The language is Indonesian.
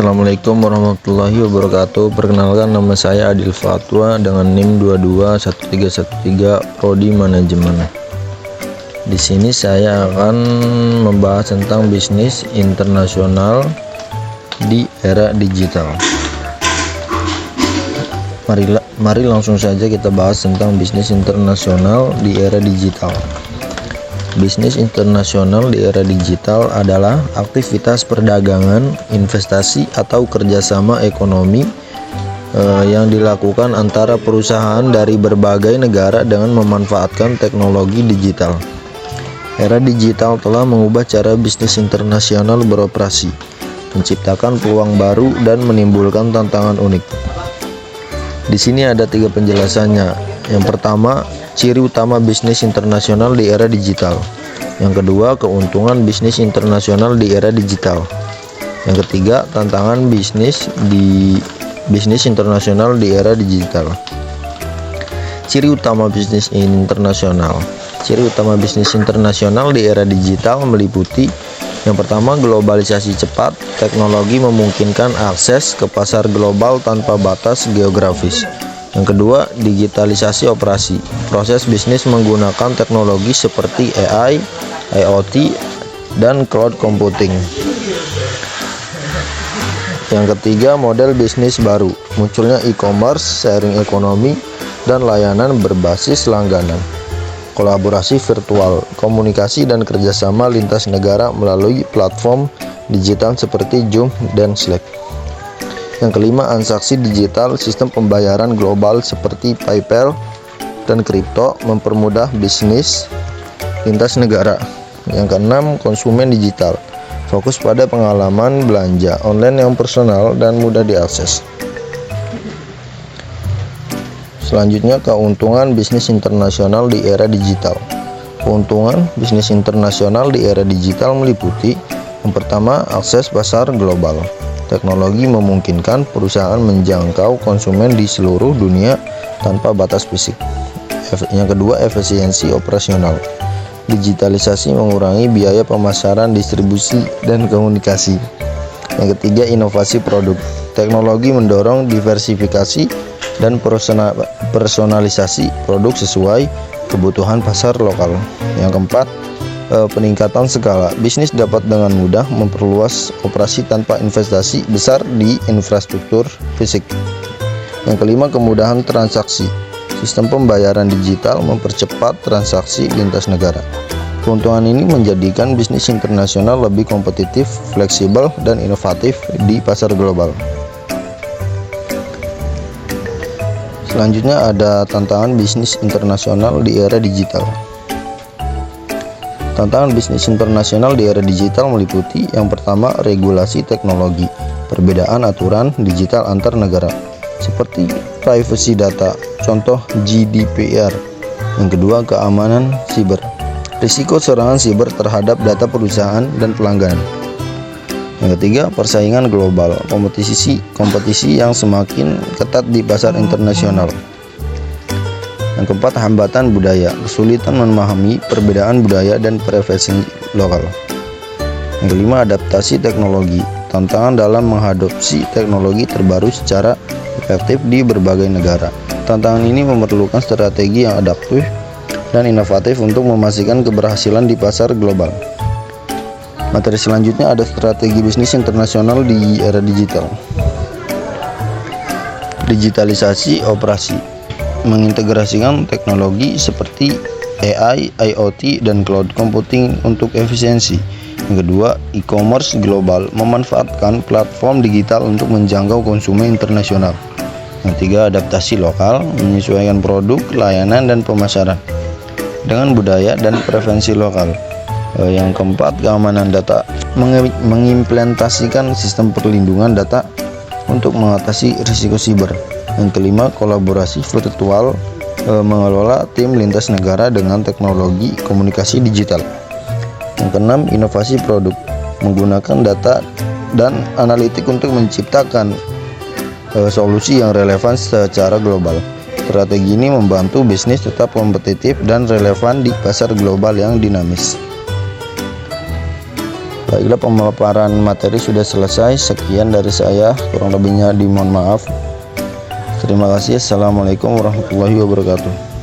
Assalamualaikum warahmatullahi wabarakatuh. Perkenalkan, nama saya Adil Fatwa dengan NIM 221313 Prodi Manajemen. Di sini saya akan membahas tentang bisnis internasional di era digital. Mari langsung saja kita bahas tentang bisnis internasional di era digital. Bisnis internasional di era digital adalah aktivitas perdagangan, investasi, atau kerjasama ekonomi yang dilakukan antara perusahaan dari berbagai negara dengan memanfaatkan teknologi digital. Era digital telah mengubah cara bisnis internasional beroperasi, menciptakan peluang baru, dan menimbulkan tantangan unik. Di sini ada 3 penjelasannya. Yang pertama, ciri utama bisnis internasional di era digital. Yang kedua, keuntungan bisnis internasional di era digital. Yang ketiga, tantangan bisnis internasional di era digital. Ciri utama bisnis internasional. Ciri utama bisnis internasional di era digital meliputi: yang pertama, globalisasi cepat. Teknologi memungkinkan akses ke pasar global tanpa batas geografis. Yang kedua, digitalisasi operasi. Proses bisnis menggunakan teknologi seperti AI, IoT, dan cloud computing. Yang ketiga, model bisnis baru. Munculnya e-commerce, sharing ekonomi, dan layanan berbasis langganan. Kolaborasi virtual, komunikasi dan kerjasama lintas negara melalui platform digital seperti Zoom dan Slack. Yang kelima, transaksi digital. Sistem pembayaran global seperti PayPal dan kripto mempermudah bisnis lintas negara. Yang keenam, konsumen digital. Fokus pada pengalaman belanja online yang personal dan mudah diakses. Selanjutnya, keuntungan bisnis internasional di era digital. Keuntungan bisnis internasional di era digital meliputi: yang pertama, akses pasar global. Teknologi memungkinkan perusahaan menjangkau konsumen di seluruh dunia tanpa batas fisik. Yang kedua, efisiensi operasional. Digitalisasi mengurangi biaya pemasaran, distribusi, dan komunikasi. Yang ketiga, inovasi produk. Teknologi mendorong diversifikasi dan personalisasi produk sesuai kebutuhan pasar lokal. Yang keempat, peningkatan skala. Bisnis dapat dengan mudah memperluas operasi tanpa investasi besar di infrastruktur fisik. Yang kelima, kemudahan transaksi. Sistem pembayaran digital mempercepat transaksi lintas negara. Keuntungan ini menjadikan bisnis internasional lebih kompetitif, fleksibel, dan inovatif di pasar global. Selanjutnya ada tantangan bisnis internasional di era digital. Tantangan bisnis internasional di era digital meliputi: yang pertama, regulasi teknologi. Perbedaan aturan digital antar negara seperti privasi data, contoh GDPR. Yang kedua, keamanan siber. Risiko serangan siber terhadap data perusahaan dan pelanggan. Yang ketiga, persaingan global. Kompetisi yang semakin ketat di pasar internasional. Yang keempat, hambatan budaya. Kesulitan memahami perbedaan budaya dan preferensi lokal. Yang kelima, adaptasi teknologi. Tantangan dalam mengadopsi teknologi terbaru secara efektif di berbagai negara. Tantangan ini memerlukan strategi yang adaptif dan inovatif untuk memastikan keberhasilan di pasar global. Materi selanjutnya ada strategi bisnis internasional di era digital. Digitalisasi operasi. Mengintegrasikan teknologi seperti AI, IoT, dan cloud computing untuk efisiensi. Yang kedua, e-commerce global. Memanfaatkan platform digital untuk menjangkau konsumen internasional. Yang ketiga, adaptasi lokal. Menyesuaikan produk, layanan, dan pemasaran dengan budaya dan preferensi lokal. Yang keempat, keamanan data. Mengimplementasikan sistem perlindungan data untuk mengatasi risiko siber. Yang kelima, kolaborasi virtual. Mengelola tim lintas negara dengan teknologi komunikasi digital. Yang keenam, inovasi produk. Menggunakan data dan analitik untuk menciptakan solusi yang relevan secara global. Strategi ini membantu bisnis tetap kompetitif dan relevan di pasar global yang dinamis. Baiklah, pemaparan materi sudah selesai. Sekian dari saya, kurang lebihnya dimohon maaf. Terima kasih. Assalamualaikum warahmatullahi wabarakatuh.